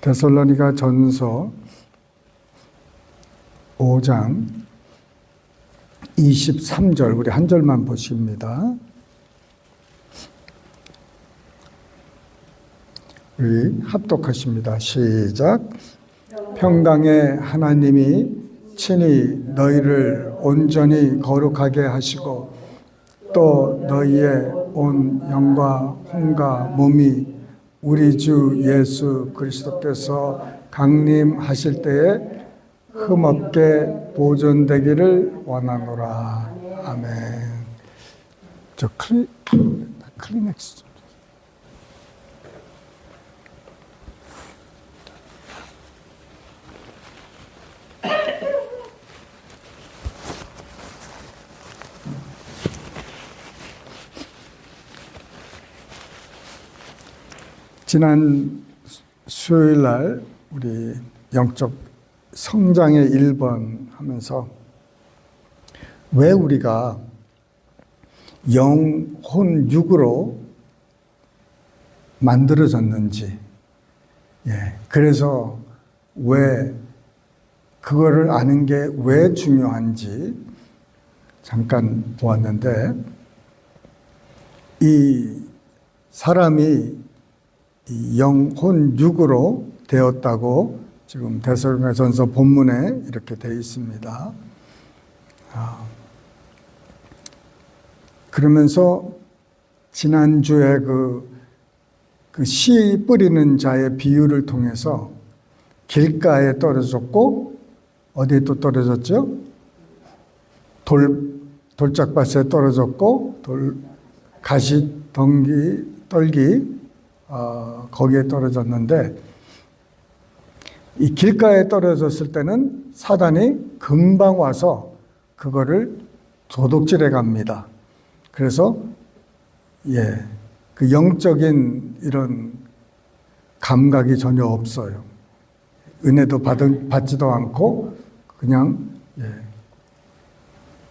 데살로니가 전서 5장 23절, 우리 한 절만 보십니다. 우리 합독하십니다. 시작. 평강의 하나님이 친히 너희를 온전히 거룩하게 하시고 또 너희의 온 영과 혼과 몸이 우리 주 예수 그리스도께서 강림하실 때에 흠없게 보존되기를 원하노라. 아멘. 저 클리넥스 좀. 지난 수요일 날 우리 영적 성장의 1번 하면서 왜 우리가 영혼 육으로 만들어졌는지, 그래서 왜 그거를 아는 게 왜 중요한지 잠깐 보았는데, 이 사람이 이 영혼 육으로 되었다고 지금 데살로니가전서 본문에 이렇게 되어 있습니다. 그러면서 지난주에 그 씨 뿌리는 자의 비유를 통해서 길가에 떨어졌고 어디에 또 떨어졌죠? 돌짝밭에 떨어졌고 떨기 거기에 떨어졌는데, 이 길가에 떨어졌을 때는 사단이 금방 와서 그거를 도둑질해 갑니다. 그래서 그 영적인 이런 감각이 전혀 없어요. 은혜도 받지도 않고 그냥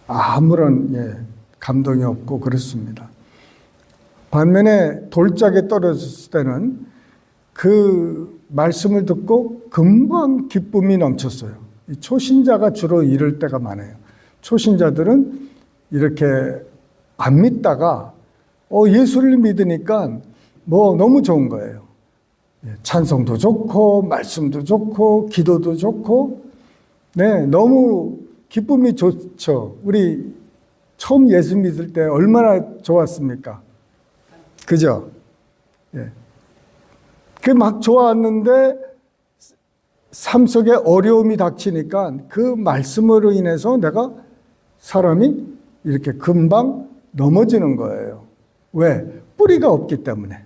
아무런 감동이 없고 그렇습니다. 반면에 돌짝에 떨어졌을 때는 그 말씀을 듣고 금방 기쁨이 넘쳤어요. 초신자가 주로 이럴 때가 많아요. 초신자들은 이렇게 안 믿다가 예수를 믿으니까 너무 좋은 거예요. 찬송도 좋고 말씀도 좋고 기도도 좋고, 너무 기쁨이 좋죠. 우리 처음 예수 믿을 때 얼마나 좋았습니까? 그죠? 그 막 좋았는데 삶 속에 어려움이 닥치니까 그 말씀으로 인해서 사람이 이렇게 금방 넘어지는 거예요. 왜? 뿌리가 없기 때문에.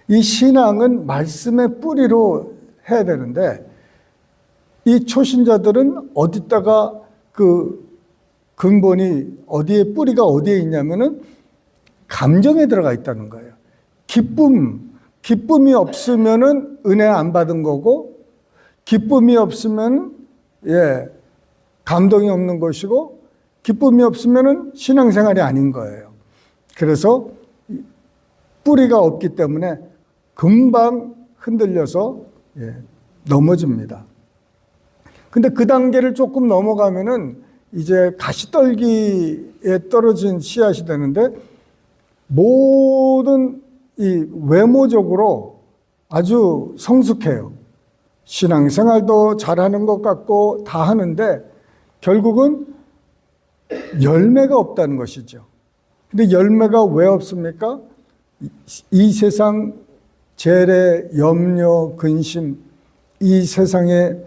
이 신앙은 말씀의 뿌리로 해야 되는데, 이 초신자들은 어디다가 그 근본이 어디에, 뿌리가 어디에 있냐면은 감정에 들어가 있다는 거예요. 기쁨이 없으면은 은혜 안 받은 거고, 기쁨이 없으면 감동이 없는 것이고, 기쁨이 없으면은 신앙생활이 아닌 거예요. 그래서 뿌리가 없기 때문에 금방 흔들려서 넘어집니다. 근데 그 단계를 조금 넘어가면은 이제 가시떨기에 떨어진 씨앗이 되는데, 모든 이 외모적으로 아주 성숙해요. 신앙생활도 잘하는 것 같고 다 하는데 결국은 열매가 없다는 것이죠. 근데 열매가 왜 없습니까? 이 세상 재래, 염려, 근심, 이 세상에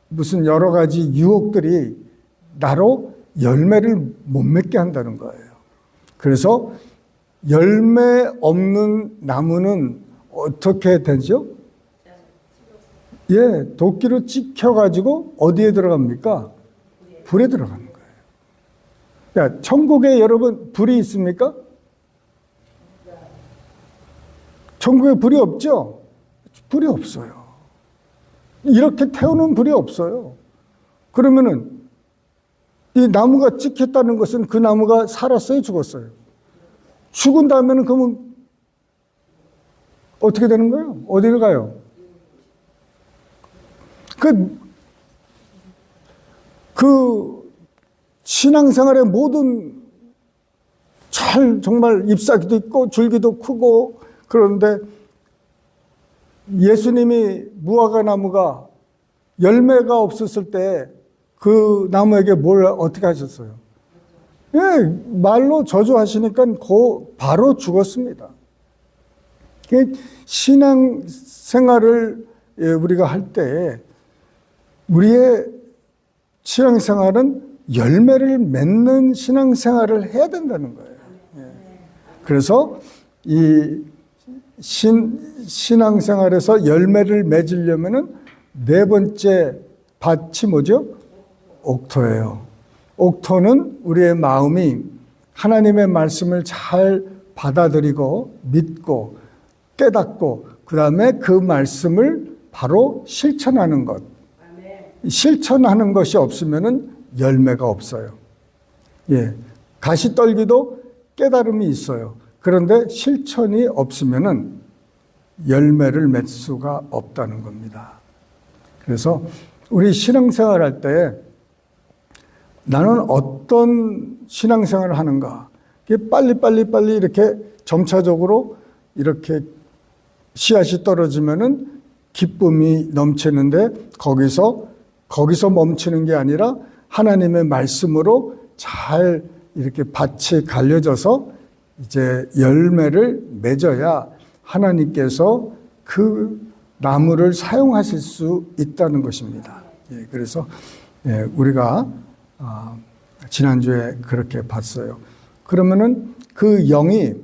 무슨 여러 가지 유혹들이 나로 열매를 못 맺게 한다는 거예요. 그래서 열매 없는 나무는 어떻게 되죠? 도끼로 찍혀가지고 어디에 들어갑니까? 불에 들어가는 거예요. 천국에 여러분 불이 있습니까? 천국에 불이 없죠? 불이 없어요. 이렇게 태우는 불이 없어요. 그러면은 이 나무가 찍혔다는 것은 그 나무가 살았어요, 죽었어요? 죽은 다음에는 그러면 어떻게 되는 거예요? 어디를 가요? 그 신앙생활의 모든 정말 잎사귀도 있고 줄기도 크고 그런데 예수님이 무화과 나무가 열매가 없었을 때 그 나무에게 뭘 어떻게 하셨어요? 예, 말로 저주하시니까 바로 죽었습니다. 신앙생활을 우리가 할 때 우리의 신앙생활은 열매를 맺는 신앙생활을 해야 된다는 거예요. 그래서 이 신앙생활에서 열매를 맺으려면은 네 번째 밭이 뭐죠? 옥토예요. 옥토는 우리의 마음이 하나님의 말씀을 잘 받아들이고 믿고 깨닫고 그 다음에 그 말씀을 바로 실천하는 것. 실천하는 것이 없으면은 열매가 없어요. 예, 가시떨기도 깨달음이 있어요. 그런데 실천이 없으면은 열매를 맺을 수가 없다는 겁니다. 그래서 우리 신앙생활 할 때 나는 어떤 신앙생활을 하는가? 빨리 이렇게 점차적으로 이렇게 씨앗이 떨어지면은 기쁨이 넘치는데 거기서 멈추는 게 아니라 하나님의 말씀으로 잘 이렇게 밭이 갈려져서 이제 열매를 맺어야 하나님께서 그 나무를 사용하실 수 있다는 것입니다. 예, 그래서 우리가 지난주에 그렇게 봤어요. 그러면은 그 영이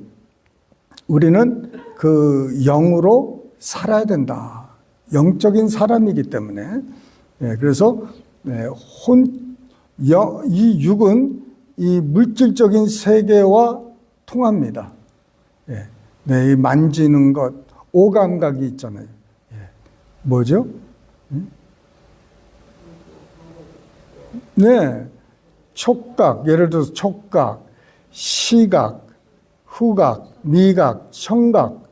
우리는 그 영으로 살아야 된다. 영적인 사람이기 때문에 그래서 이 육은 이 물질적인 세계와 통합니다. 이 만지는 것, 오감각이 있잖아요. 뭐죠? 네, 촉각, 예를 들어서 촉각, 시각, 후각, 미각, 청각,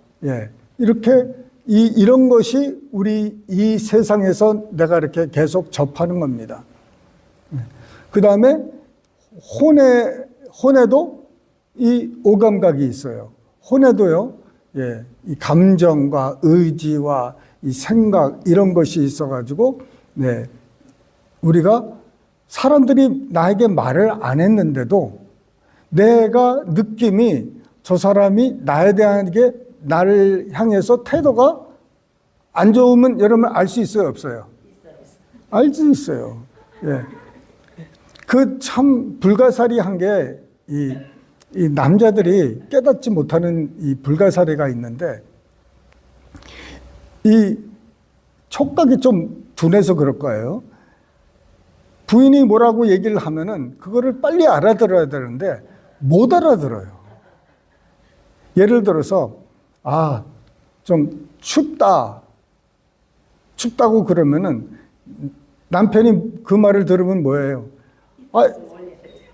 이렇게 이런 것이 우리 이 세상에서 내가 이렇게 계속 접하는 겁니다. 그 다음에 혼에도 이 오감각이 있어요. 혼에도요, 이 감정과 의지와 이 생각 이런 것이 있어가지고, 우리가 사람들이 나에게 말을 안 했는데도 내가 느낌이 저 사람이 나에 대한 게 나를 향해서 태도가 안 좋으면 여러분 알 수 있어요, 없어요? 알 수 있어요. 그 참 불가사리한 게 이 남자들이 깨닫지 못하는 이 불가사리가 있는데 이 촉각이 좀 둔해서 그럴 거예요. 부인이 뭐라고 얘기를 하면은 그거를 빨리 알아들어야 되는데 못 알아들어요. 예를 들어서 좀 춥다고 그러면은 남편이 그 말을 들으면 뭐예요?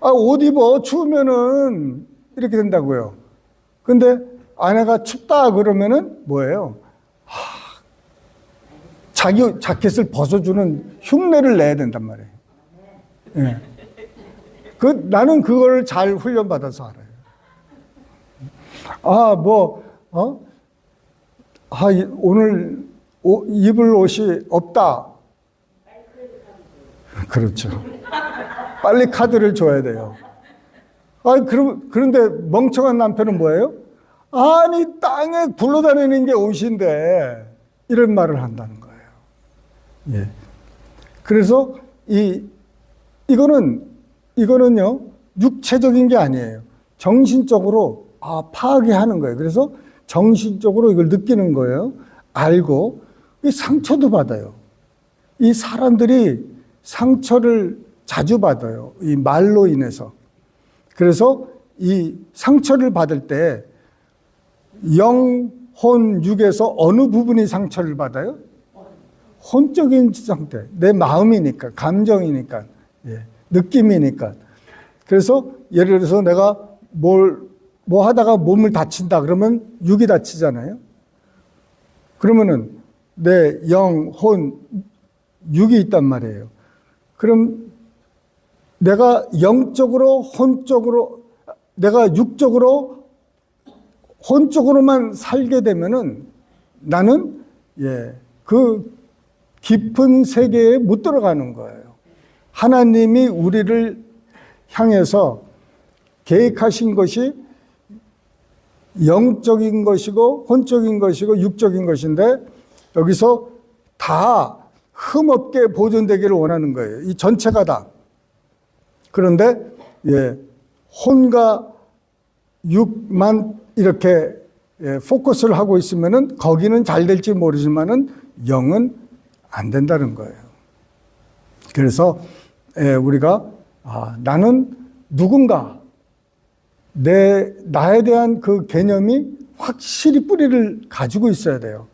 옷 입어 추우면은 이렇게 된다고요. 근데 아내가 춥다 그러면은 뭐예요? 자기 자켓을 벗어주는 흉내를 내야 된단 말이에요. 나는 그걸 잘 훈련받아서 알아요. 오늘 입을 옷이 없다. 그렇죠. 빨리 카드를 줘야 돼요. 그런데 멍청한 남편은 뭐예요? 아니, 땅에 굴러다니는 게 옷인데, 이런 말을 한다는 거예요. 그래서 이거는요, 육체적인 게 아니에요. 정신적으로 파악이 하는 거예요. 그래서 정신적으로 이걸 느끼는 거예요. 알고, 이 상처도 받아요. 이 사람들이 상처를 자주 받아요. 이 말로 인해서. 그래서 이 상처를 받을 때 영, 혼, 육에서 어느 부분이 상처를 받아요? 혼적인 상태. 내 마음이니까, 감정이니까, 느낌이니까. 그래서 예를 들어서 내가 뭐 하다가 몸을 다친다 그러면 육이 다치잖아요. 그러면은 내 영, 혼, 육이 있단 말이에요. 그럼 내가 영적으로, 혼적으로, 내가 육적으로, 혼적으로만 살게 되면은 나는 그 깊은 세계에 못 들어가는 거예요. 하나님이 우리를 향해서 계획하신 것이 영적인 것이고 혼적인 것이고 육적인 것인데 여기서 다 흠없게 보존되기를 원하는 거예요. 이 전체가 다. 그런데 혼과 육만 이렇게 포커스를 하고 있으면은 거기는 잘 될지 모르지만은 영은 안 된다는 거예요. 그래서 우리가 나는 누군가 나에 대한 그 개념이 확실히 뿌리를 가지고 있어야 돼요.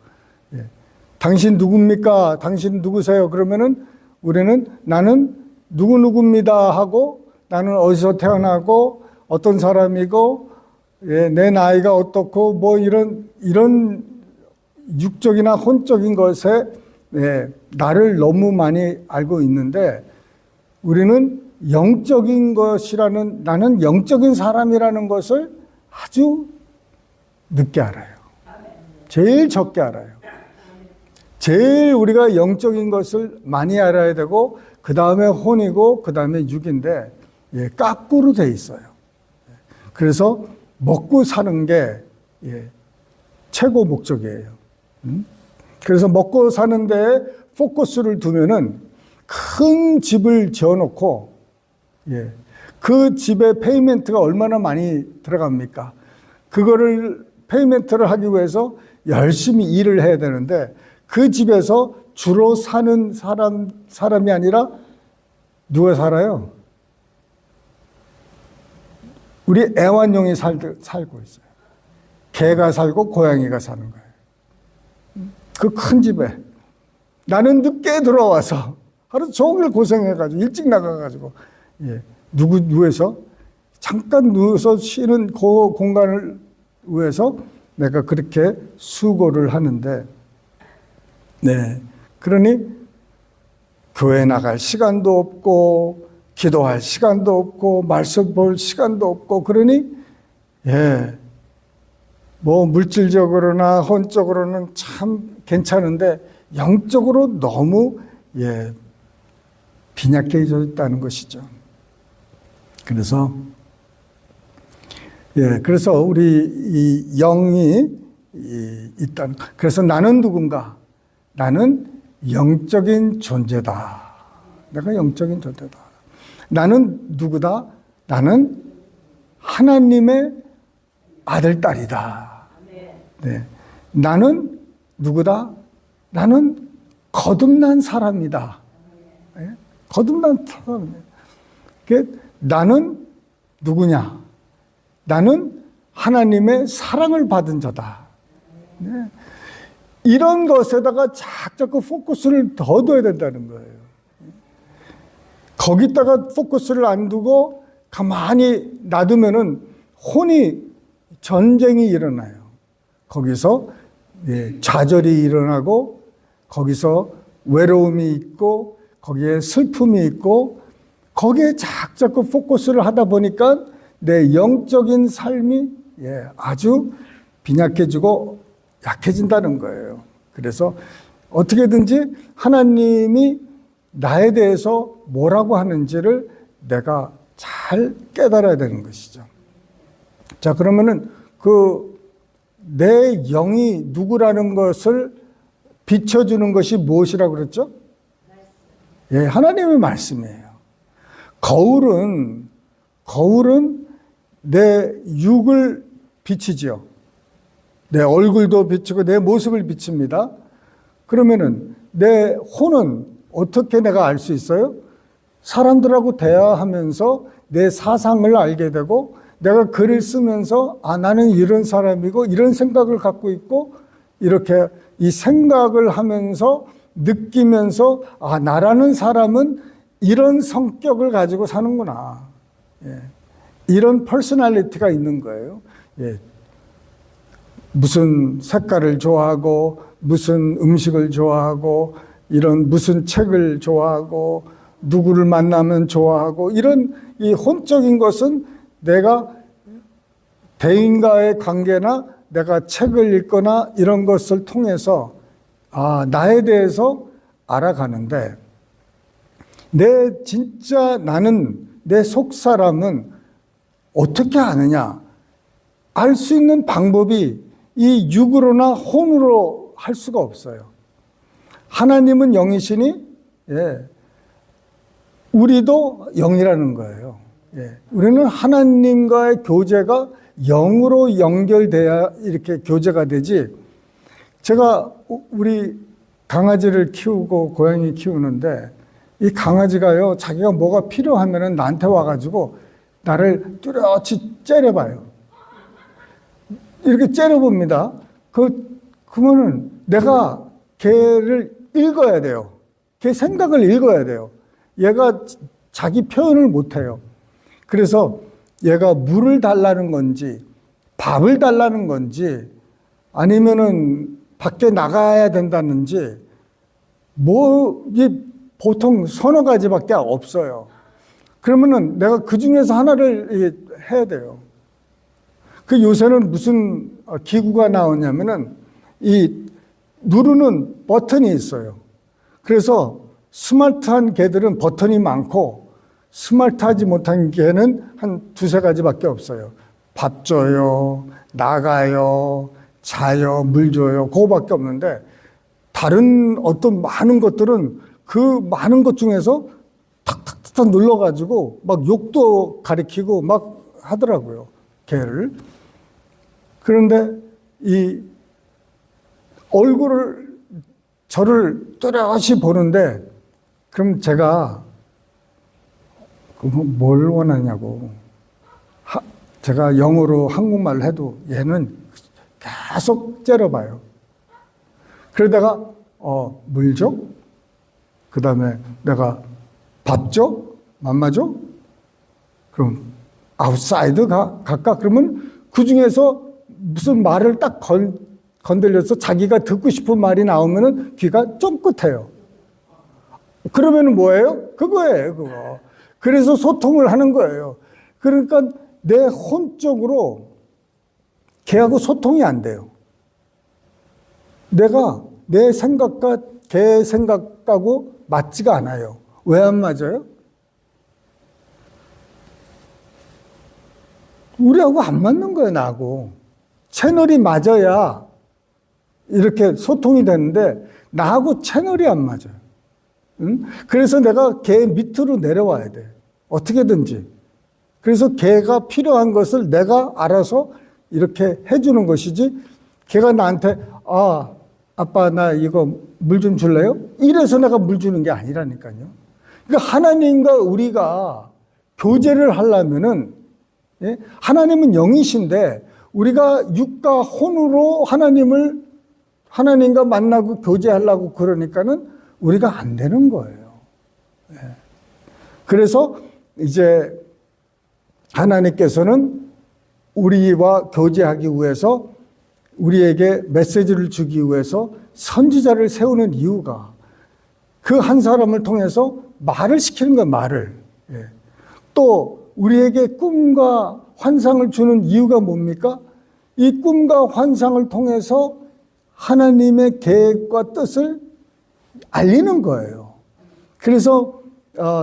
당신 누굽니까? 당신 누구세요? 그러면은 우리는 나는 누구누구입니다 하고 나는 어디서 태어나고 어떤 사람이고 내 나이가 어떻고 뭐 이런 육적이나 혼적인 것에 나를 너무 많이 알고 있는데 우리는 영적인 것이라는 나는 영적인 사람이라는 것을 아주 늦게 알아요. 제일 적게 알아요. 제일 우리가 영적인 것을 많이 알아야 되고 그 다음에 혼이고 그 다음에 육인데 까꾸로 돼 있어요. 그래서 먹고 사는 게 최고 목적이에요. 그래서 먹고 사는 데에 포커스를 두면은 큰 집을 지어놓고 그 집에 페이멘트가 얼마나 많이 들어갑니까? 그거를 페이멘트를 하기 위해서 열심히 일을 해야 되는데 그 집에서 주로 사는 사람이 아니라 누가 살아요? 우리 애완용이 살고 있어요. 개가 살고 고양이가 사는 거예요. 그 큰 집에. 나는 늦게 들어와서 하루 종일 고생해가지고 일찍 나가가지고 누워서 잠깐 누워서 쉬는 그 공간을 위해서 내가 그렇게 수고를 하는데 그러니 교회 나갈 시간도 없고 기도할 시간도 없고 말씀 볼 시간도 없고 그러니 뭐 물질적으로나 혼적으로는 참 괜찮은데 영적으로 너무 빈약해져 있다는 것이죠. 그래서 우리 이 영이 있다. 그래서 나는 누군가? 나는 영적인 존재다. 내가 영적인 존재다. 나는 누구다? 나는 하나님의 아들, 딸이다. 나는 누구다? 나는 거듭난 사람이다. 거듭난 사람이다. 나는 누구냐? 나는 하나님의 사랑을 받은 자다. 이런 것에다가 자꾸 포커스를 더 둬야 된다는 거예요. 거기다가 포커스를 안 두고 가만히 놔두면은 혼이 전쟁이 일어나요. 거기서 좌절이 일어나고 거기서 외로움이 있고 거기에 슬픔이 있고 거기에 자꾸 포커스를 하다 보니까 내 영적인 삶이 아주 빈약해지고 약해진다는 거예요. 그래서 어떻게든지 하나님이 나에 대해서 뭐라고 하는지를 내가 잘 깨달아야 되는 것이죠. 자, 그러면은 내 영이 누구라는 것을 비춰주는 것이 무엇이라고 그랬죠? 하나님의 말씀이에요. 거울은 내 육을 비치죠. 내 얼굴도 비추고 내 모습을 비칩니다. 그러면은 내 혼은 어떻게 내가 알 수 있어요? 사람들하고 대화하면서 내 사상을 알게 되고 내가 글을 쓰면서 나는 이런 사람이고 이런 생각을 갖고 있고 이렇게 이 생각을 하면서 느끼면서 나라는 사람은 이런 성격을 가지고 사는구나. 이런 퍼스널리티가 있는 거예요. 무슨 색깔을 좋아하고 무슨 음식을 좋아하고 이런 무슨 책을 좋아하고 누구를 만나면 좋아하고 이런 이 혼적인 것은 내가 대인과의 관계나 내가 책을 읽거나 이런 것을 통해서 나에 대해서 알아가는데 진짜 나는 내 속사람은 어떻게 아느냐? 알 수 있는 방법이 이 육으로나 혼으로 할 수가 없어요. 하나님은 영이시니 우리도 영이라는 거예요. 우리는 하나님과의 교제가 영으로 연결돼야 이렇게 교제가 되지. 제가 우리 강아지를 키우고 고양이 키우는데 이 강아지가요, 자기가 뭐가 필요하면은 나한테 와가지고 나를 뚜렷이 째려봐요. 이렇게 째려봅니다. 그러면은 내가 걔를 읽어야 돼요. 걔 생각을 읽어야 돼요. 얘가 자기 표현을 못해요. 그래서 얘가 물을 달라는 건지 밥을 달라는 건지 아니면은 밖에 나가야 된다는지 이게 보통 서너 가지밖에 없어요. 그러면은 내가 그 중에서 하나를 해야 돼요. 요새는 무슨 기구가 나오냐면은 이 누르는 버튼이 있어요. 그래서 스마트한 개들은 버튼이 많고 스마트하지 못한 개는 한 두세 가지밖에 없어요. 밥 줘요, 나가요, 자요, 물 줘요. 그거밖에 없는데 다른 어떤 많은 것들은 그 많은 것 중에서 탁탁탁 눌러가지고 막 욕도 가리키고 막 하더라고요. 개를. 그런데 이 얼굴을 저를 뚜렷이 보는데 그럼 제가 뭘 원하냐고. 제가 영어로 한국말을 해도 얘는 계속 째려봐요. 그러다가 물 줘? 그 다음에 내가 밥 줘? 맘마 줘? 그럼 아웃사이드 갈까? 그러면 그 중에서 무슨 말을 딱 건들려서 자기가 듣고 싶은 말이 나오면은 귀가 쫑긋해요. 그러면은 뭐예요? 그거예요, 그거. 그래서 소통을 하는 거예요. 그러니까 내 혼적으로 걔하고 소통이 안 돼요. 내가 내 생각과 걔 생각하고 맞지가 않아요. 왜 안 맞아요? 우리하고 안 맞는 거예요, 나하고. 채널이 맞아야 이렇게 소통이 되는데 나하고 채널이 안 맞아요. 응? 그래서 내가 걔 밑으로 내려와야 돼. 어떻게든지. 그래서 걔가 필요한 것을 내가 알아서 이렇게 해주는 것이지 걔가 나한테 아빠 나 이거 물 좀 줄래요? 이래서 내가 물 주는 게 아니라니까요. 그러니까 하나님과 우리가 교제를 하려면은 하나님은 영이신데 우리가 육과 혼으로 하나님과 만나고 교제하려고 그러니까는 우리가 안 되는 거예요. 그래서 이제 하나님께서는 우리와 교제하기 위해서 우리에게 메시지를 주기 위해서 선지자를 세우는 이유가 그 한 사람을 통해서 말을 시키는 거예요, 말을. 또 우리에게 꿈과 환상을 주는 이유가 뭡니까? 이 꿈과 환상을 통해서 하나님의 계획과 뜻을 알리는 거예요. 그래서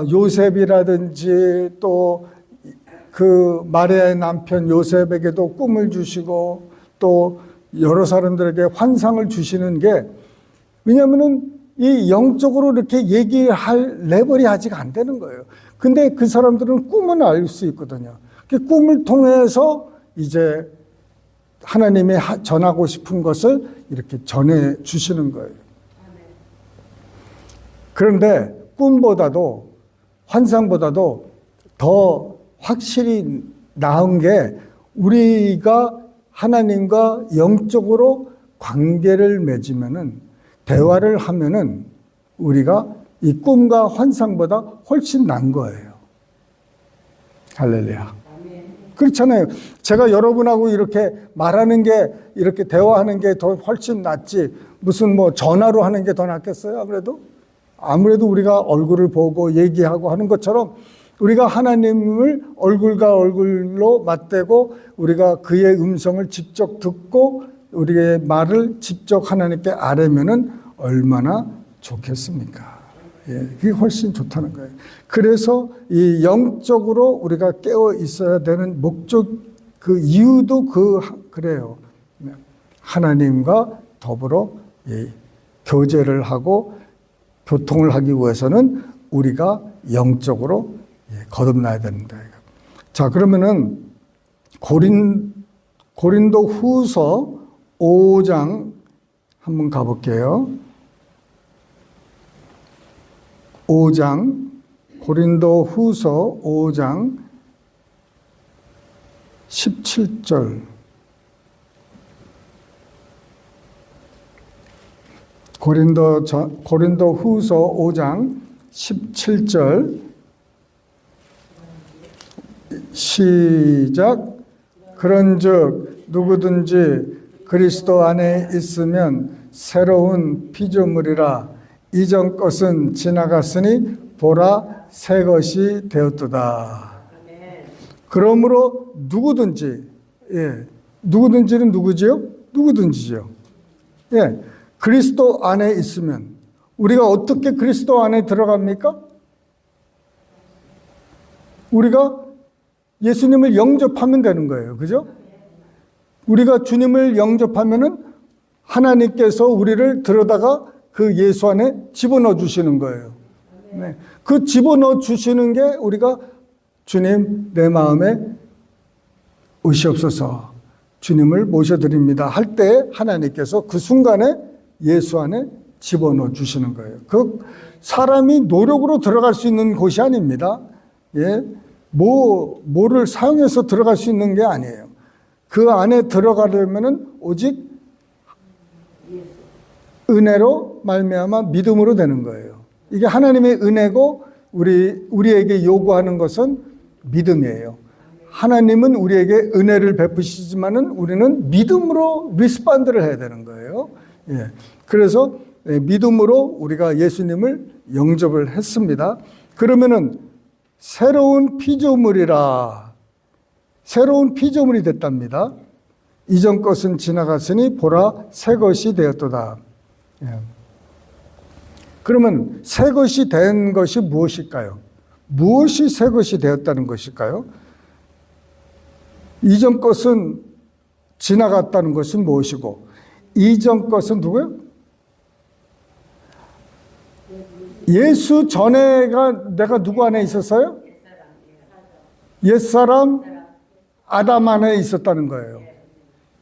요셉이라든지 또 그 마리아의 남편 요셉에게도 꿈을 주시고 또 여러 사람들에게 환상을 주시는 게 왜냐하면은 이 영적으로 이렇게 얘기할 레벨이 아직 안 되는 거예요. 근데 그 사람들은 꿈은 알 수 있거든요. 그 꿈을 통해서 이제 하나님이 전하고 싶은 것을 이렇게 전해 주시는 거예요. 그런데 꿈보다도 환상보다도 더 확실히 나은 게 우리가 하나님과 영적으로 관계를 맺으면은 대화를 하면은 우리가 이 꿈과 환상보다 훨씬 난 거예요. 할렐루야. 그렇잖아요. 제가 여러분하고 이렇게 말하는 게 이렇게 대화하는 게 더 훨씬 낫지 무슨 뭐 전화로 하는 게 더 낫겠어요? 아무래도 아무래도 우리가 얼굴을 보고 얘기하고 하는 것처럼 우리가 하나님을 얼굴과 얼굴로 맞대고 우리가 그의 음성을 직접 듣고 우리의 말을 직접 하나님께 아뢰면은 얼마나 좋겠습니까? 예, 그게 훨씬 좋다는 거예요. 그래서 이 영적으로 우리가 깨어 있어야 되는 목적, 그 이유도 그래요. 하나님과 더불어 교제를 하고 교통을 하기 위해서는 우리가 영적으로 거듭나야 된다. 자, 그러면은 고린도 후서 5장 한번 가볼게요. 5장, 고린도 후서 5장 17절. 고린도 후서 5장 17절 시작. 그런즉 누구든지 그리스도 안에 있으면 새로운 피조물이라 이전 것은 지나갔으니 보라 새 것이 되었도다. 그러므로 누구든지, 누구든지는 누구지요? 누구든지죠. 그리스도 안에 있으면 우리가 어떻게 그리스도 안에 들어갑니까? 우리가 예수님을 영접하면 되는 거예요. 그죠? 우리가 주님을 영접하면은 하나님께서 우리를 들여다가 그 예수 안에 집어넣어 주시는 거예요. 네. 그 집어넣어 주시는 게 우리가 주님 내 마음에 오시옵소서 주님을 모셔드립니다 할 때 하나님께서 그 순간에 예수 안에 집어넣어 주시는 거예요. 그 사람이 노력으로 들어갈 수 있는 곳이 아닙니다. 뭐를 사용해서 들어갈 수 있는 게 아니에요. 그 안에 들어가려면은 오직 은혜로 말미암아 믿음으로 되는 거예요. 이게 하나님의 은혜고 우리에게 요구하는 것은 믿음이에요. 하나님은 우리에게 은혜를 베푸시지만은 우리는 믿음으로 리스폰드를 해야 되는 거예요. 그래서 믿음으로 우리가 예수님을 영접을 했습니다. 그러면은 새로운 피조물이라, 새로운 피조물이 됐답니다. 이전 것은 지나갔으니 보라 새 것이 되었도다. 그러면 새 것이 된 것이 무엇일까요? 무엇이 새 것이 되었다는 것일까요? 이전 것은 지나갔다는 것은 무엇이고 이전 것은 누구요? 예수 전에가 내가 누구 안에 있었어요? 옛사람 아담 안에 있었다는 거예요.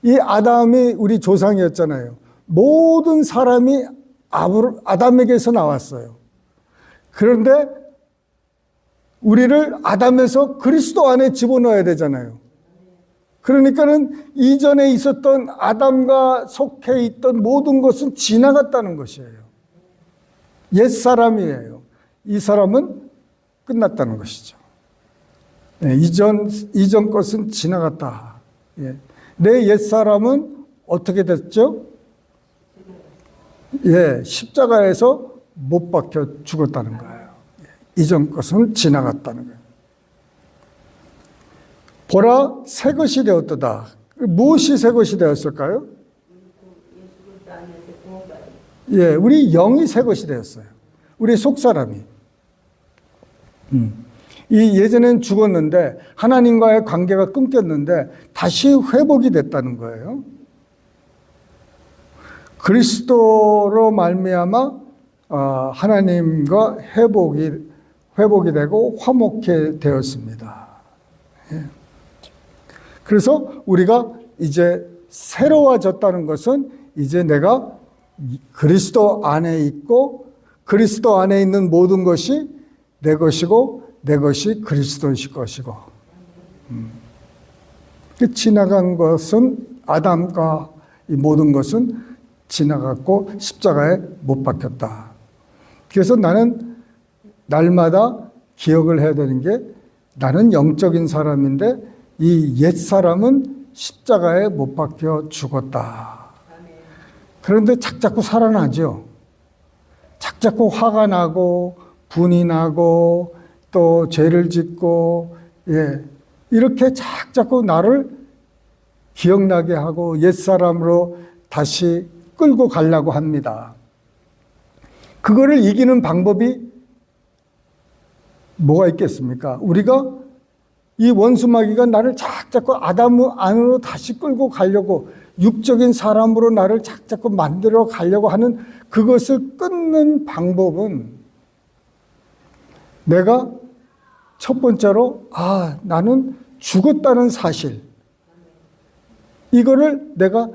이 아담이 우리 조상이었잖아요. 모든 사람이 아담에게서 나왔어요. 그런데 우리를 아담에서 그리스도 안에 집어넣어야 되잖아요. 그러니까는 이전에 있었던 아담과 속해 있던 모든 것은 지나갔다는 것이에요. 옛사람이에요. 이 사람은 끝났다는 것이죠. 이전 것은 지나갔다. 내 옛사람은 어떻게 됐죠? 십자가에서 못 박혀 죽었다는 거예요. 이전 것은 지나갔다는 거예요. 보라 새 것이 되었도다. 무엇이 새 것이 되었을까요? 우리 영이 새 것이 되었어요. 우리 속사람이. 이 예전엔 죽었는데 하나님과의 관계가 끊겼는데 다시 회복이 됐다는 거예요. 그리스도로 말미암아 하나님과 회복이 되고 화목해 되었습니다. 그래서 우리가 이제 새로워졌다는 것은 이제 내가 그리스도 안에 있고 그리스도 안에 있는 모든 것이 내 것이고 내 것이 그리스도의 것이고 지나간 것은 아담과 이 모든 것은 지나갔고 십자가에 못 박혔다. 그래서 나는 날마다 기억을 해야 되는 게 나는 영적인 사람인데 이 옛사람은 십자가에 못 박혀 죽었다. 그런데 자꾸 살아나죠. 자꾸 화가 나고 분이 나고 또 죄를 짓고 이렇게 자꾸 나를 기억나게 하고 옛사람으로 다시 끌고 가려고 합니다. 그거를 이기는 방법이 뭐가 있겠습니까? 우리가 이 원수마귀가 나를 자꾸 아담 안으로 다시 끌고 가려고 육적인 사람으로 나를 자꾸 만들어 가려고 하는 그것을 끊는 방법은 내가 첫 번째로 나는 죽었다는 사실 이거를 내가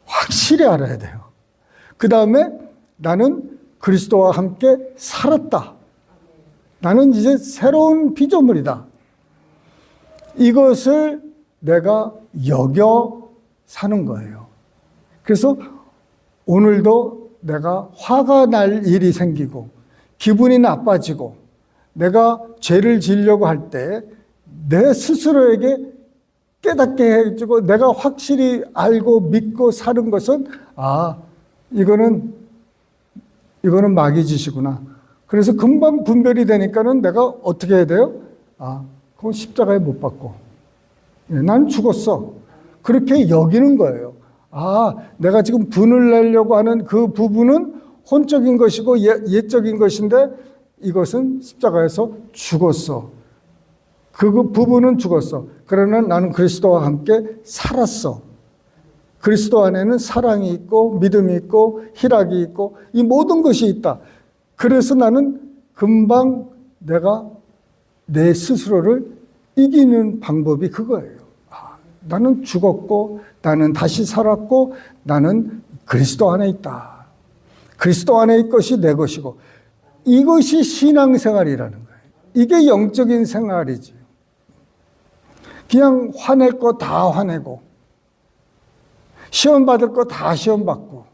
확실히 알아야 돼요. 그 다음에 나는 그리스도와 함께 살았다. 나는 이제 새로운 피조물이다. 이것을 내가 여겨 사는 거예요. 그래서 오늘도 내가 화가 날 일이 생기고 기분이 나빠지고 내가 죄를 지으려고 할 때 내 스스로에게 깨닫게 해주고 내가 확실히 알고 믿고 사는 것은 이거는 마귀 짓이구나. 그래서 금방 분별이 되니까는 내가 어떻게 해야 돼요? 그건 십자가에 못 박고 난 죽었어. 그렇게 여기는 거예요. 내가 지금 분을 내려고 하는 그 부분은 혼적인 것이고 옛적인 것인데 이것은 십자가에서 죽었어. 그 부분은 죽었어. 그러나 나는 그리스도와 함께 살았어. 그리스도 안에는 사랑이 있고 믿음이 있고 희락이 있고 이 모든 것이 있다. 그래서 나는 금방 내가 내 스스로를 이기는 방법이 그거예요. 나는 죽었고 나는 다시 살았고 나는 그리스도 안에 있다. 그리스도 안에 있는 것이 내 것이고 이것이 신앙생활이라는 거예요. 이게 영적인 생활이지. 그냥 화낼 거 다 화내고 시험 받을 거 다 시험 받고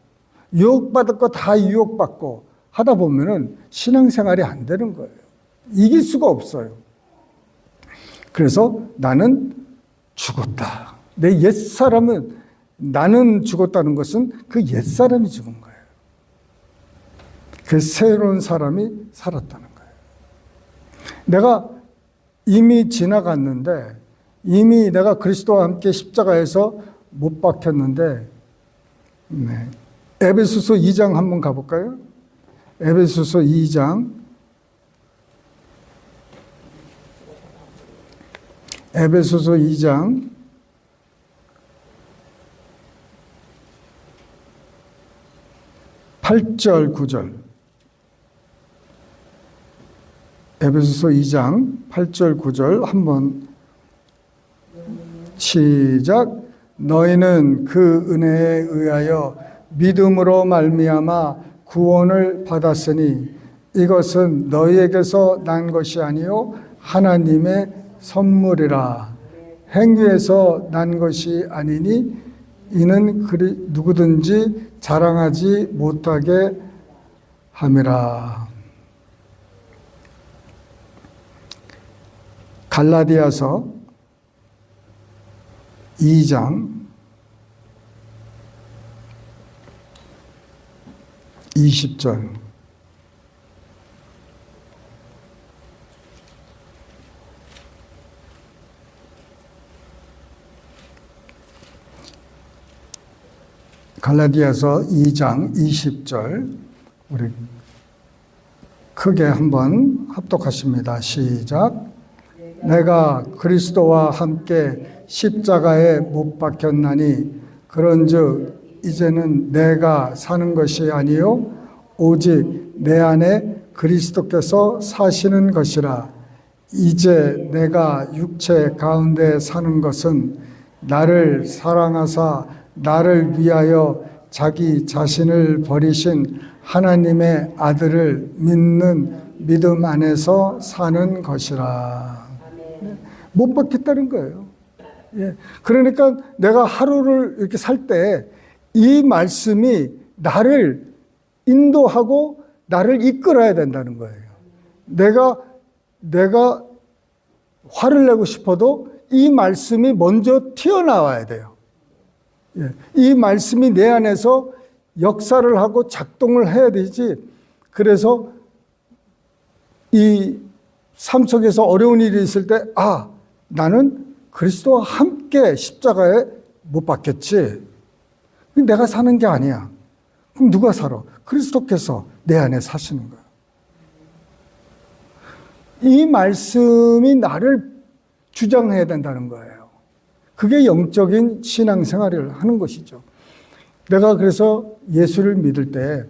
유혹 받을 거 다 유혹 받고 하다 보면은 신앙생활이 안 되는 거예요. 이길 수가 없어요. 그래서 나는 죽었다. 내 옛사람은 나는 죽었다는 것은 그 옛사람이 죽은 거예요. 그 새로운 사람이 살았다는 거예요. 내가 이미 지나갔는데 이미 내가 그리스도와 함께 십자가에서 못 박혔는데 에베소서 2장 한번 가볼까요? 에베소서 2장 에베소서 2장 8절 9절 에베소서 2장 8절 9절 한번 시작. 너희는 그 은혜에 의하여 믿음으로 말미암아 구원을 받았으니 이것은 너희에게서 난 것이 아니요 하나님의 선물이라. 행위에서 난 것이 아니니 이는 누구든지 자랑하지 못하게 함이라. 갈라디아서 2장 20절 갈라디아서 2장 20절 우리 크게 한번 합독하십니다. 시작. 내가 그리스도와 함께 십자가에 못 박혔나니 그런즉 이제는 내가 사는 것이 아니요 오직 내 안에 그리스도께서 사시는 것이라. 이제 내가 육체 가운데 사는 것은 나를 사랑하사 나를 위하여 자기 자신을 버리신 하나님의 아들을 믿는 믿음 안에서 사는 것이라. 못 박혔다는 거예요. 그러니까 내가 하루를 이렇게 살 때 이 말씀이 나를 인도하고 나를 이끌어야 된다는 거예요. 내가 화를 내고 싶어도 이 말씀이 먼저 튀어나와야 돼요. 이 말씀이 내 안에서 역사를 하고 작동을 해야 되지. 그래서 이 삶 속에서 어려운 일이 있을 때, 나는 그리스도와 함께 십자가에 못 박혔지. 내가 사는 게 아니야. 그럼 누가 살아? 그리스도께서 내 안에 사시는 거야. 이 말씀이 나를 주장해야 된다는 거예요. 그게 영적인 신앙생활을 하는 것이죠. 내가 그래서 예수를 믿을 때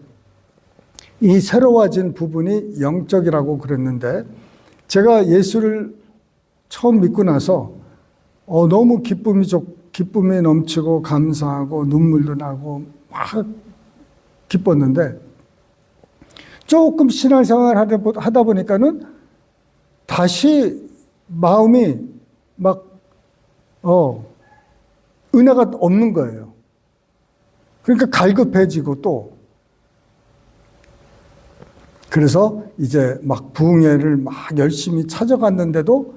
이 새로워진 부분이 영적이라고 그랬는데, 제가 예수를 처음 믿고 나서 너무 기쁨이 넘치고 감사하고 눈물도 나고 막 기뻤는데, 조금 신앙생활 하다 보니까는 다시 마음이 막 은혜가 없는 거예요. 그러니까 갈급해지고 또 그래서 이제 막 부흥회를 막 열심히 찾아갔는데도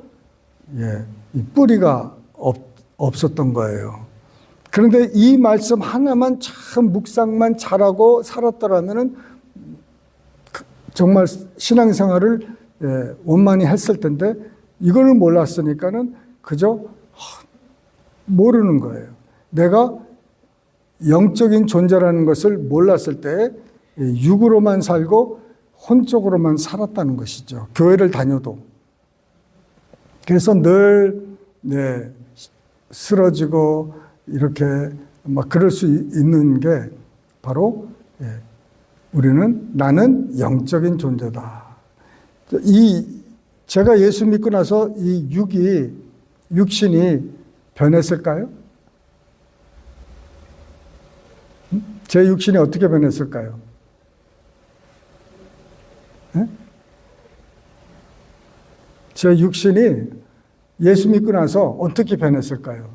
이 뿌리가 없었던 거예요. 그런데 이 말씀 하나만 참 묵상만 잘하고 살았더라면은 정말 신앙생활을 원만히 했을 텐데, 이걸 몰랐으니까는 그저 모르는 거예요. 내가 영적인 존재라는 것을 몰랐을 때 육으로만 살고 혼적으로만 살았다는 것이죠. 교회를 다녀도. 그래서 늘 쓰러지고 이렇게 막 그럴 수 있는 게 바로 나는 영적인 존재다. 제가 예수 믿고 나서 이 육신이 변했을까요? 제 육신이 어떻게 변했을까요? 제 육신이 예수 믿고 나서 어떻게 변했을까요?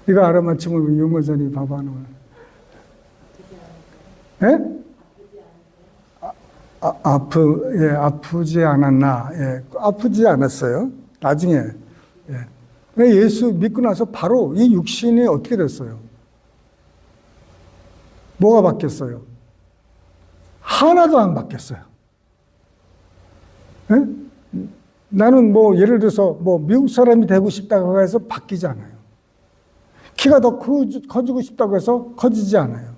이거 알아맞히면 윤건선이 봐봐는 아프지 않았나? 아프지 않았어요. 나중에. 예수 믿고 나서 바로 이 육신이 어떻게 됐어요? 뭐가 바뀌었어요? 하나도 안 바뀌었어요. 나는 예를 들어서 미국 사람이 되고 싶다고 해서 바뀌지 않아요. 키가 더 커지고 싶다고 해서 커지지 않아요.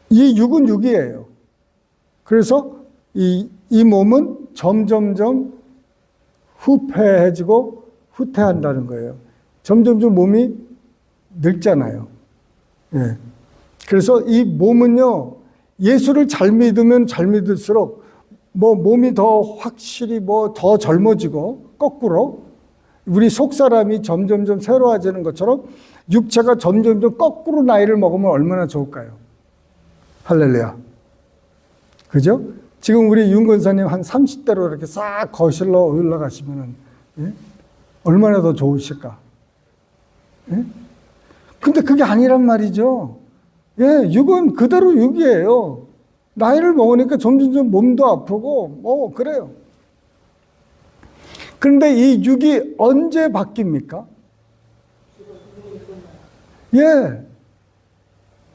이 육은 육이에요. 그래서 이 몸은 점점점 후패해지고 후퇴한다는 거예요. 점점점 몸이 늙잖아요. 그래서 이 몸은요, 예수를 잘 믿으면 잘 믿을수록 몸이 더 확실히 더 젊어지고, 거꾸로 우리 속 사람이 점점점 새로워지는 것처럼 육체가 점점점 거꾸로 나이를 먹으면 얼마나 좋을까요? 할렐루야. 그죠? 지금 우리 윤 권사님 한 30대로 이렇게 싹 거실로 올라가시면은 얼마나 더 좋으실까? 근데 그게 아니란 말이죠. 육은 그대로 육이에요. 나이를 먹으니까 점점점 몸도 아프고 그래요. 그런데 이 육이 언제 바뀝니까?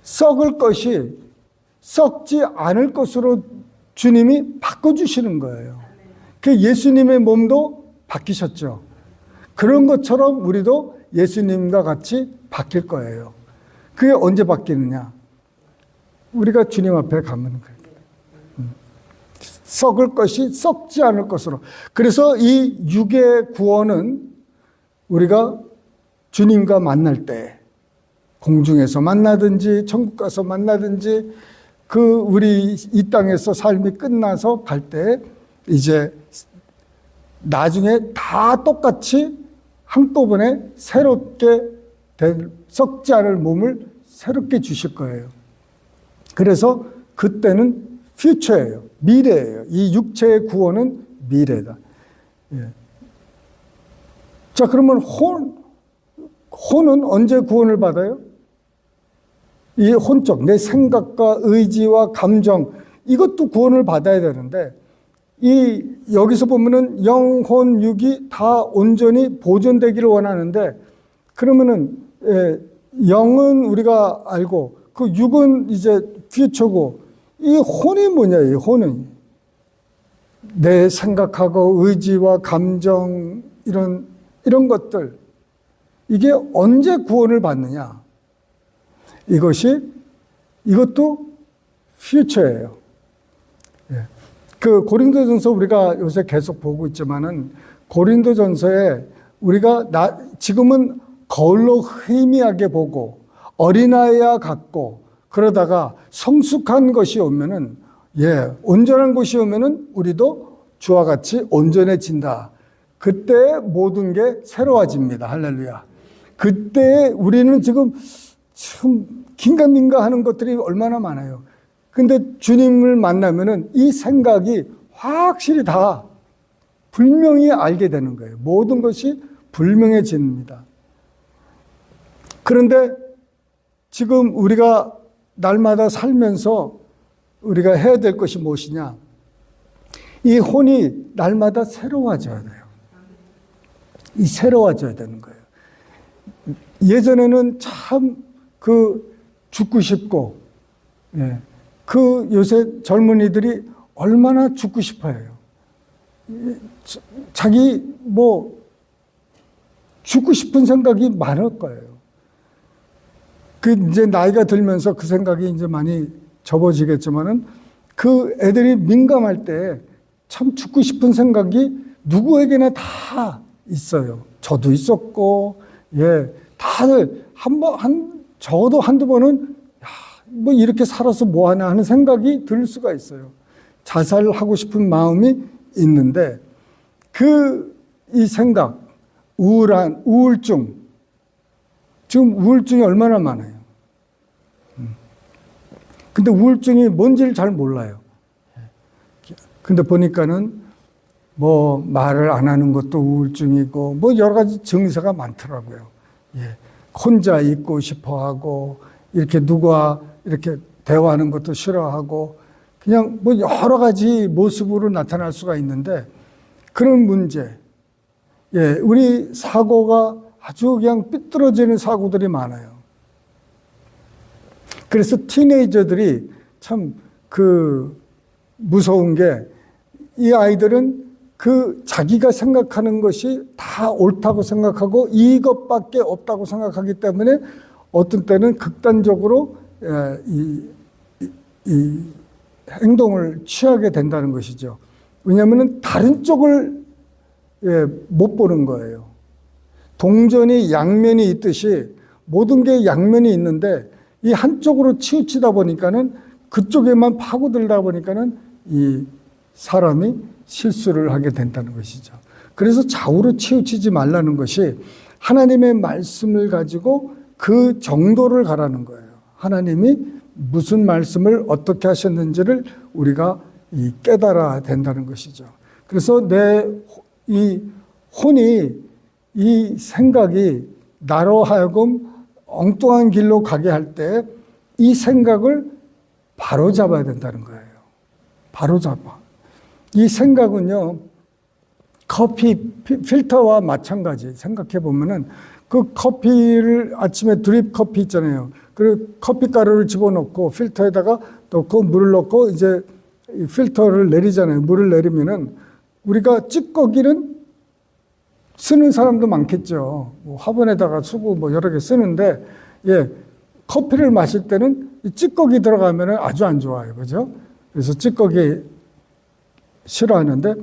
썩을 것이 썩지 않을 것으로 주님이 바꿔주시는 거예요. 그 예수님의 몸도 바뀌셨죠. 그런 것처럼 우리도 예수님과 같이 바뀔 거예요. 그게 언제 바뀌느냐? 우리가 주님 앞에 가면 그래요. 썩을 것이 썩지 않을 것으로. 그래서 이 육의 구원은 우리가 주님과 만날 때, 공중에서 만나든지 천국 가서 만나든지 우리 이 땅에서 삶이 끝나서 갈 때 이제 나중에 다 똑같이 한꺼번에 새롭게 된 썩지 않을 몸을 새롭게 주실 거예요. 그래서 그때는 퓨처예요. 미래예요. 이 육체의 구원은 미래다. 자, 그러면 혼은 언제 구원을 받아요? 이 혼적, 내 생각과 의지와 감정, 이것도 구원을 받아야 되는데, 여기서 보면은 영혼, 육이 다 온전히 보존되기를 원하는데, 그러면은 영은 우리가 알고 그 육은 이제 퓨처고 이 혼이 뭐냐? 이 혼은 내 생각하고 의지와 감정 이런 것들 이게 언제 구원을 받느냐? 이것도 퓨처예요. 그 고린도전서 우리가 요새 계속 보고 있지만은 고린도전서에 우리가 지금은 거울로 희미하게 보고 어린아이와 같고 그러다가 성숙한 것이 오면은 온전한 것이 오면은 우리도 주와 같이 온전해진다. 그때 모든 게 새로워집니다. 할렐루야. 그때 우리는 지금 참 긴가민가 하는 것들이 얼마나 많아요. 근데 주님을 만나면은 이 생각이 확실히 다 분명히 알게 되는 거예요. 모든 것이 분명해집니다. 그런데 지금 우리가 날마다 살면서 우리가 해야 될 것이 무엇이냐? 이 혼이 날마다 새로워져야 돼요. 새로워져야 되는 거예요. 예전에는 참 죽고 싶고, 요새 젊은이들이 얼마나 죽고 싶어 해요. 자기 죽고 싶은 생각이 많을 거예요. 이제 나이가 들면서 그 생각이 이제 많이 접어지겠지만은 그 애들이 민감할 때 참 죽고 싶은 생각이 누구에게나 다 있어요. 저도 있었고, 다들 적어도 한두 번은 이렇게 살아서 뭐 하나 하는 생각이 들 수가 있어요. 자살하고 싶은 마음이 있는데 이 생각, 우울증, 지금 우울증이 얼마나 많아요. 근데 우울증이 뭔지를 잘 몰라요. 근데 보니까는 말을 안 하는 것도 우울증이고 여러 가지 증세가 많더라고요. 혼자 있고 싶어 하고 이렇게 누구와 이렇게 대화하는 것도 싫어하고 그냥 여러 가지 모습으로 나타날 수가 있는데 그런 문제. 우리 사고가 아주 그냥 삐뚤어지는 사고들이 많아요. 그래서 티네이저들이 참 무서운 게 이 아이들은 자기가 생각하는 것이 다 옳다고 생각하고 이것밖에 없다고 생각하기 때문에 어떤 때는 극단적으로 이 행동을 취하게 된다는 것이죠. 왜냐하면 다른 쪽을 못 보는 거예요. 동전이 양면이 있듯이 모든 게 양면이 있는데 이 한쪽으로 치우치다 보니까는 그쪽에만 파고들다 보니까는 이 사람이 실수를 하게 된다는 것이죠. 그래서 좌우로 치우치지 말라는 것이 하나님의 말씀을 가지고 그 정도를 가라는 거예요. 하나님이 무슨 말씀을 어떻게 하셨는지를 우리가 깨달아야 된다는 것이죠. 그래서 이 혼이 이 생각이 나로 하여금 엉뚱한 길로 가게 할 때 이 생각을 바로 잡아야 된다는 거예요. 바로 잡아. 이 생각은요, 커피 필터와 마찬가지. 생각해 보면은 그 커피를 아침에 드립 커피 있잖아요. 그리고 커피 가루를 집어넣고 필터에다가 넣고 물을 넣고 이제 필터를 내리잖아요. 물을 내리면은 우리가 찌꺼기는 쓰는 사람도 많겠죠. 화분에다가 수고 여러 개 쓰는데, 커피를 마실 때는 이 찌꺼기 들어가면은 아주 안 좋아요. 그죠? 그래서 찌꺼기 싫어하는데,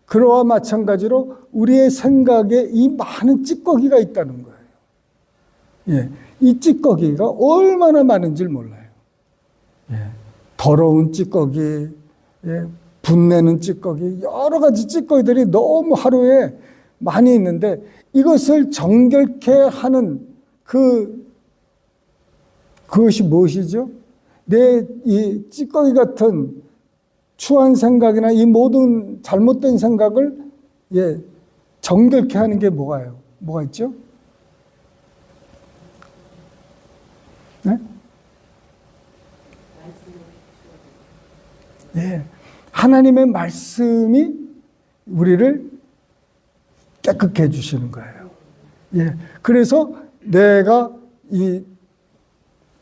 그와 마찬가지로 우리의 생각에 이 많은 찌꺼기가 있다는 거예요. 이 찌꺼기가 얼마나 많은지를 몰라요. 더러운 찌꺼기, 분내는 찌꺼기, 여러 가지 찌꺼기들이 너무 하루에 많이 있는데 이것을 정결케 하는 그것이 무엇이죠? 내 이 찌꺼기 같은 추한 생각이나 이 모든 잘못된 생각을 정결케 하는 게 뭐가 있죠? 네? 하나님의 말씀이 우리를 깨끗게 해주시는 거예요. 예. 그래서 내가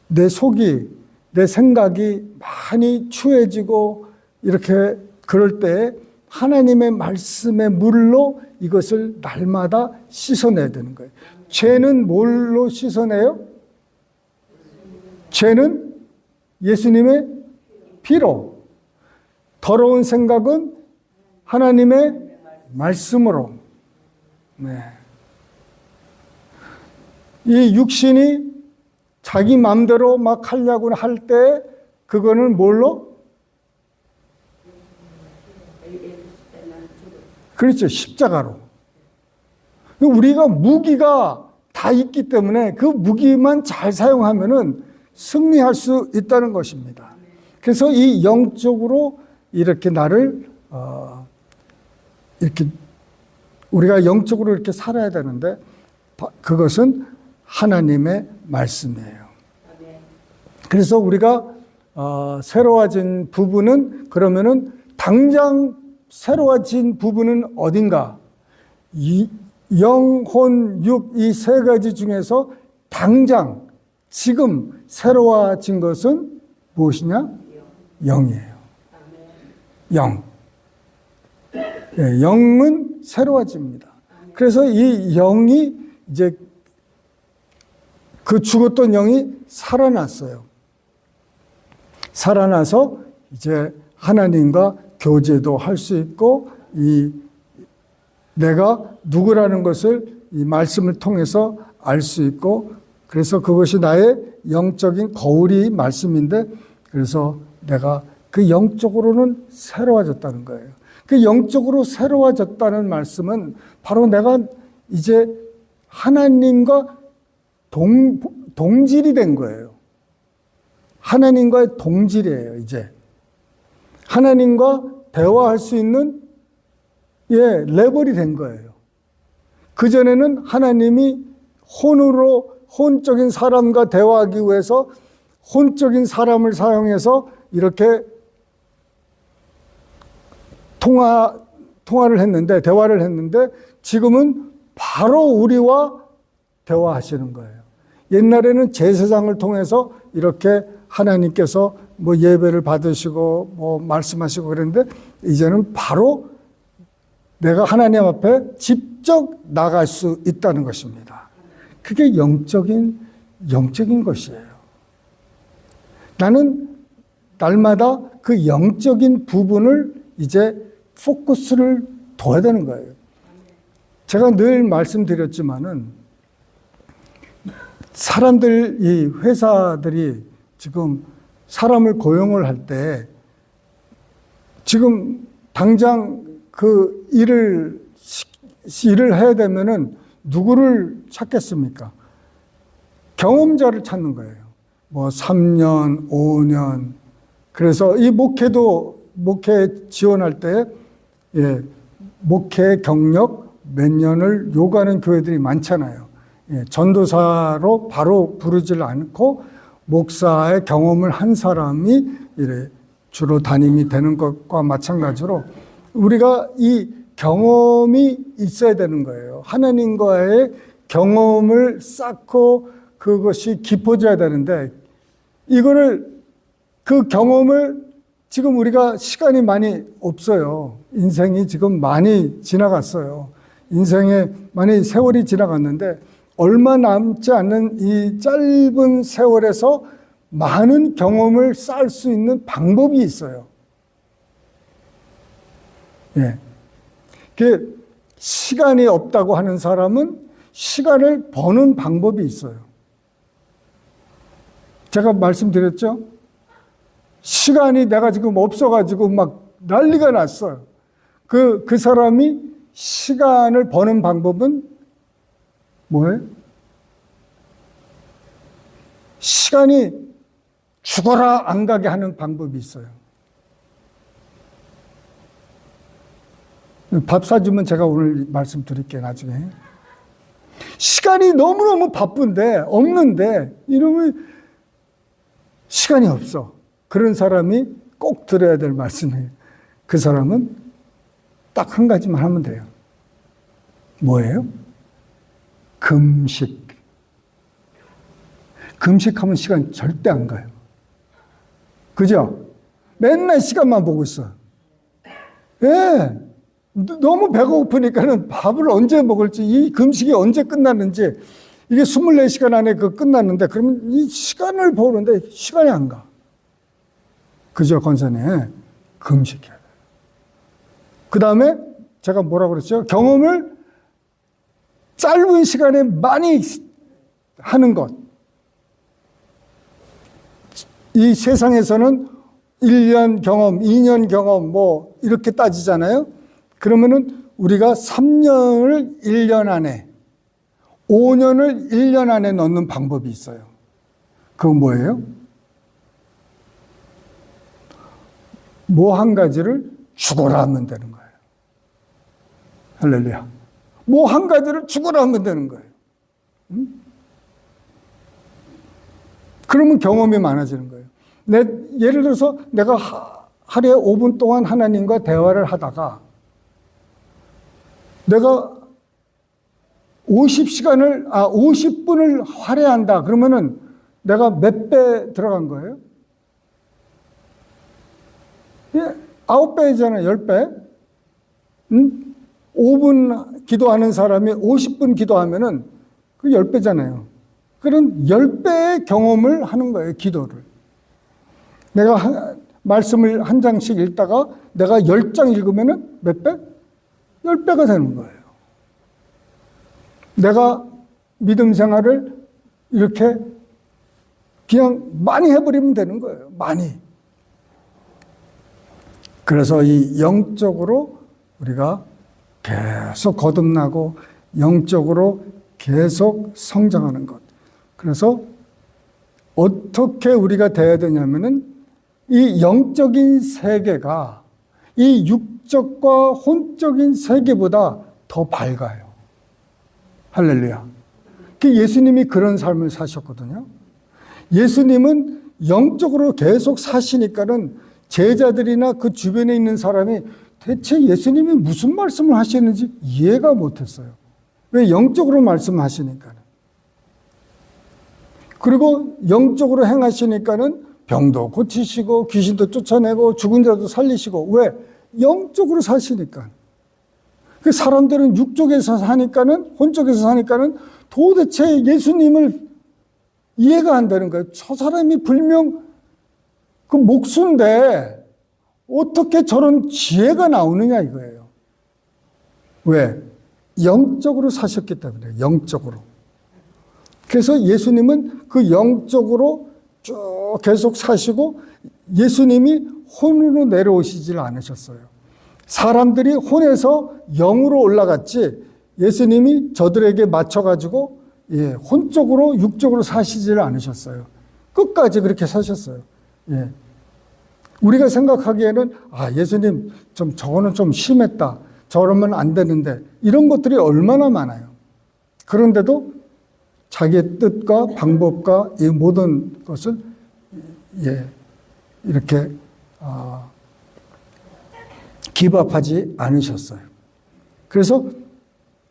내 속이, 내 생각이 많이 추해지고 이렇게 그럴 때 하나님의 말씀의 물로 이것을 날마다 씻어내야 되는 거예요. 죄는 뭘로 씻어내요? 죄는 예수님의 피로. 더러운 생각은 하나님의 말씀으로. 네. 이 육신이 자기 마음대로 막 하려고 할 때 그거는 뭘로? 그렇죠. 십자가로. 우리가 무기가 다 있기 때문에 그 무기만 잘 사용하면은 승리할 수 있다는 것입니다. 그래서 이 영적으로 이렇게 나를 이렇게 우리가 영적으로 이렇게 살아야 되는데 그것은 하나님의 말씀이에요. 그래서 우리가 새로워진 부분은 그러면은 당장 새로워진 부분은 어딘가? 영혼, 육 이 세 가지 중에서 당장 지금 새로워진 것은 무엇이냐? 영이에요. 영. 네, 영은 새로워집니다. 그래서 이 영이 이제 그 죽었던 영이 살아났어요. 살아나서 이제 하나님과 교제도 할 수 있고 내가 누구라는 것을 이 말씀을 통해서 알 수 있고 그래서 그것이 나의 영적인 거울이 말씀인데 그래서 내가 그 영적으로는 새로워졌다는 거예요. 그 영적으로 새로워졌다는 말씀은 바로 내가 이제 하나님과 동질이 된 거예요. 하나님과의 동질이에요, 이제. 하나님과 대화할 수 있는 레벨이 된 거예요. 그전에는 하나님이 혼적인 사람과 대화하기 위해서 혼적인 사람을 사용해서 이렇게 대화를 했는데 지금은 바로 우리와 대화하시는 거예요. 옛날에는 제사장을 통해서 이렇게 하나님께서 뭐 예배를 받으시고 뭐 말씀하시고 그랬는데 이제는 바로 내가 하나님 앞에 직접 나갈 수 있다는 것입니다. 그게 영적인 것이에요. 나는 날마다 그 영적인 부분을 이제 포커스를 둬야 되는 거예요. 제가 늘 말씀드렸지만은 이 회사들이 지금 사람을 고용을 할 때 지금 당장 그 일을 해야 되면은 누구를 찾겠습니까? 경험자를 찾는 거예요. 뭐 3년, 5년. 그래서 이 목회 지원할 때 목회 경력 몇 년을 요구하는 교회들이 많잖아요. 전도사로 바로 부르질 않고 목사의 경험을 한 사람이 주로 담임이 되는 것과 마찬가지로 우리가 이 경험이 있어야 되는 거예요. 하나님과의 경험을 쌓고 그것이 깊어져야 되는데 그 경험을 지금 우리가 시간이 많이 없어요. 인생이 지금 많이 지나갔어요. 인생에 많이 세월이 지나갔는데 얼마 남지 않는 이 짧은 세월에서 많은 경험을 쌓을 수 있는 방법이 있어요. 그 시간이 없다고 하는 사람은 시간을 버는 방법이 있어요. 제가 말씀드렸죠? 시간이 내가 지금 없어가지고 막 난리가 났어요. 그 사람이 시간을 버는 방법은 뭐예요? 시간이 죽어라 안 가게 하는 방법이 있어요. 밥 사주면 제가 오늘 말씀드릴게요, 나중에. 시간이 너무너무 바쁜데, 없는데, 이러면 시간이 없어. 그런 사람이 꼭 들어야 될 말씀이에요. 그 사람은 딱 한 가지만 하면 돼요. 뭐예요? 금식. 금식하면 시간 절대 안 가요. 그죠? 맨날 시간만 보고 있어. 예. 너무 배가 고프니까는 밥을 언제 먹을지, 이 금식이 언제 끝나는지, 이게 24시간 안에 끝났는데, 그러면 이 시간을 보는데 시간이 안 가. 그죠, 권사님? 금식해야 돼요. 그 다음에 제가 뭐라고 그랬죠? 경험을 짧은 시간에 많이 하는 것. 이 세상에서는 1년 경험, 2년 경험, 뭐, 이렇게 따지잖아요. 그러면은 우리가 3년을 1년 안에, 5년을 1년 안에 넣는 방법이 있어요. 그건 뭐예요? 뭐 한 가지를 죽어라 하면 되는 거예요. 할렐루야. 뭐 한 가지를 죽어라 하면 되는 거예요. 응? 그러면 경험이 많아지는 거예요. 예를 들어서 내가 하루에 5분 동안 하나님과 대화를 하다가 내가 50분을 할애한다. 그러면은 내가 몇 배 들어간 거예요? 9배잖아요. 10배. 응? 5분 기도하는 사람이 50분 기도하면은 그 10배잖아요. 그런 10배의 경험을 하는 거예요. 기도를. 내가 말씀을 한 장씩 읽다가 내가 10장 읽으면은 몇 배? 10배가 되는 거예요. 내가 믿음 생활을 이렇게 그냥 많이 해버리면 되는 거예요. 많이. 그래서 이 영적으로 우리가 계속 거듭나고 영적으로 계속 성장하는 것. 그래서 어떻게 우리가 돼야 되냐면은 이 영적인 세계가 이 육적과 혼적인 세계보다 더 밝아요. 할렐루야. 예수님이 그런 삶을 사셨거든요. 예수님은 영적으로 계속 사시니까는 제자들이나 그 주변에 있는 사람이 대체 예수님이 무슨 말씀을 하시는지 이해가 못했어요. 왜? 영적으로 말씀하시니까는. 그리고 영적으로 행하시니까는 병도 고치시고 귀신도 쫓아내고 죽은 자도 살리시고. 왜? 영적으로 사시니까. 그 사람들은 육적에서 사니까는, 혼적에서 사니까는 도대체 예수님을 이해가 안 되는 거예요. 저 사람이 분명 그 목수인데 어떻게 저런 지혜가 나오느냐 이거예요. 왜? 영적으로 사셨기 때문에. 영적으로. 그래서 예수님은 그 영적으로 쭉 계속 사시고 예수님이 혼으로 내려오시질 않으셨어요. 사람들이 혼에서 영으로 올라갔지 예수님이 저들에게 맞춰가지고 혼적으로 육적으로 사시지를 않으셨어요. 끝까지 그렇게 사셨어요. 예. 우리가 생각하기에는 예수님 저거는 좀 심했다. 저러면 안 되는데 이런 것들이 얼마나 많아요. 그런데도 자기의 뜻과 방법과 이 모든 것을 이렇게 기밥하지 않으셨어요. 그래서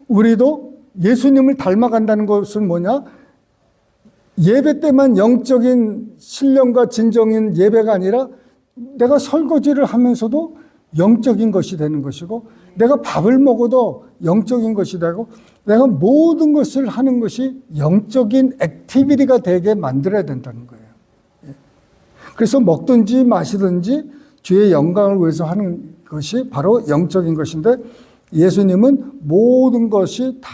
우리도 예수님을 닮아간다는 것은 뭐냐? 예배 때만 영적인 신령과 진정인 예배가 아니라 내가 설거지를 하면서도 영적인 것이 되는 것이고 내가 밥을 먹어도 영적인 것이 되고 내가 모든 것을 하는 것이 영적인 액티비티가 되게 만들어야 된다는 거예요. 그래서 먹든지 마시든지 주의 영광을 위해서 하는 것이 바로 영적인 것인데 예수님은 모든 것이 다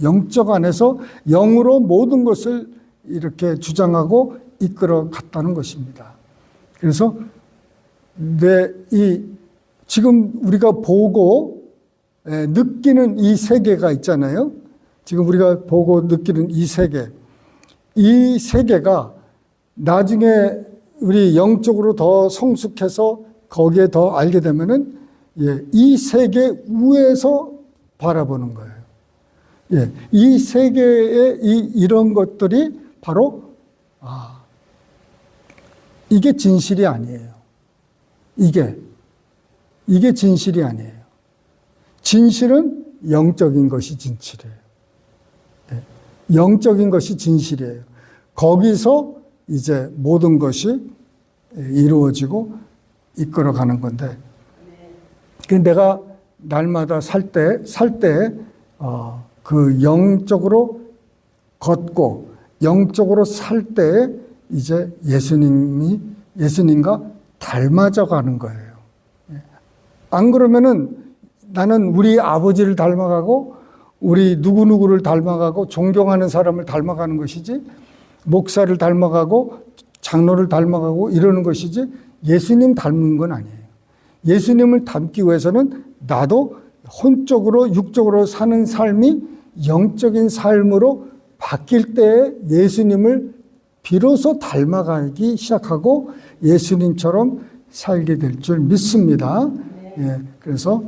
영적 안에서 영으로 모든 것을 이렇게 주장하고 이끌어 갔다는 것입니다. 그래서 지금 우리가 보고 느끼는 이 세계가 있잖아요. 지금 우리가 보고 느끼는 이 세계가 나중에 우리 영적으로 더 성숙해서 거기에 더 알게 되면은 이 세계 위에서 바라보는 거예요. 이 세계의 이런 것들이 바로 이게 진실이 아니에요. 이게 진실이 아니에요. 진실은 영적인 것이 진실이에요. 예. 영적인 것이 진실이에요. 거기서 이제 모든 것이 이루어지고 이끌어가는 건데, 내가 날마다 살 때, 그 영적으로 걷고 영적으로 살 때 이제 예수님과 닮아져 가는 거예요. 안 그러면은 나는 우리 아버지를 닮아가고 우리 누구누구를 닮아가고 존경하는 사람을 닮아가는 것이지, 목사를 닮아가고 장로를 닮아가고 이러는 것이지 예수님 닮은 건 아니에요. 예수님을 닮기 위해서는 나도 혼적으로 육적으로 사는 삶이 영적인 삶으로 바뀔 때에 예수님을 비로소 닮아가기 시작하고 예수님처럼 살게 될 줄 믿습니다. 예, 그래서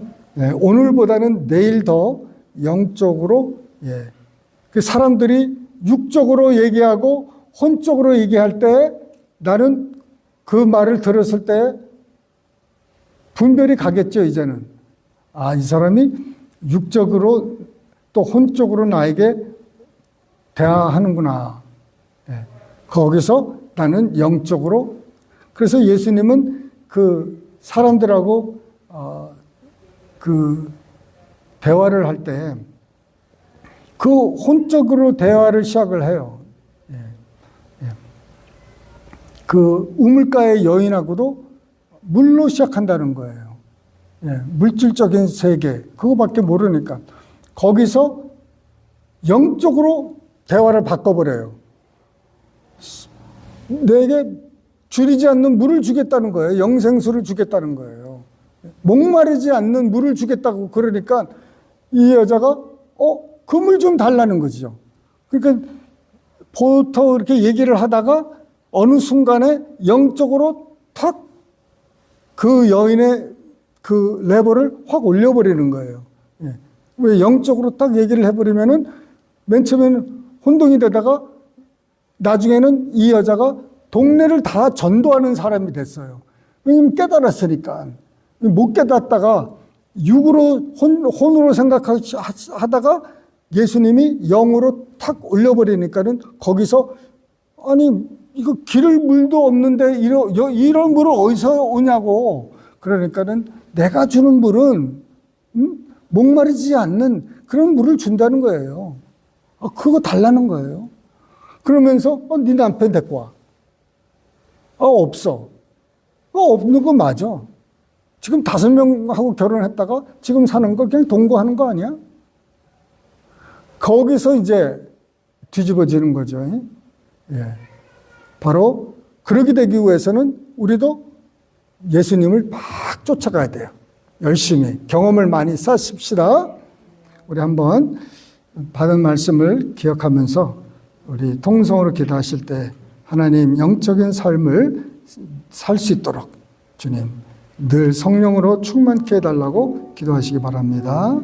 오늘보다는 내일 더 영적으로, 그 사람들이 육적으로 얘기하고 혼적으로 얘기할 때 나는 그 말을 들었을 때 분별이 가겠죠. 이제는 이 사람이 육적으로 또 혼적으로 나에게 대화하는구나. 거기서 나는 영적으로. 그래서 예수님은 그 사람들하고 그 대화를 할 때 그 혼적으로 대화를 시작을 해요. 그 우물가의 여인하고도 물로 시작한다는 거예요. 물질적인 세계, 그거밖에 모르니까. 거기서 영적으로 대화를 바꿔버려요. 내게 줄이지 않는 물을 주겠다는 거예요. 영생수를 주겠다는 거예요. 목마르지 않는 물을 주겠다고 그러니까 이 여자가 그 물 좀 달라는 거죠. 그러니까 보통 이렇게 얘기를 하다가 어느 순간에 영적으로 탁 그 여인의 그 레벨을 확 올려버리는 거예요. 왜 영적으로 딱 얘기를 해버리면은 맨 처음에는 혼동이 되다가 나중에는 이 여자가 동네를 다 전도하는 사람이 됐어요. 왜냐면 깨달았으니까. 못 깨닫다가 육으로 혼으로 생각하다가 예수님이 영으로 탁 올려버리니까는 거기서 아니 이거 기를 물도 없는데 이런 물을 어디서 오냐고. 그러니까는 내가 주는 물은 목마르지 않는 그런 물을 준다는 거예요. 그거 달라는 거예요. 그러면서 네 남편 데리고 와. 없어. 없는 거 맞아. 지금 5명하고 결혼했다가 지금 사는 거 그냥 동거하는 거 아니야? 거기서 이제 뒤집어지는 거죠. 바로 그러게 되기 위해서는 우리도 예수님을 막 쫓아가야 돼요. 열심히 경험을 많이 쌓읍시다. 우리 한번 받은 말씀을 기억하면서 우리 통성으로 기도하실 때 하나님 영적인 삶을 살 수 있도록 주님 늘 성령으로 충만케 해달라고 기도하시기 바랍니다.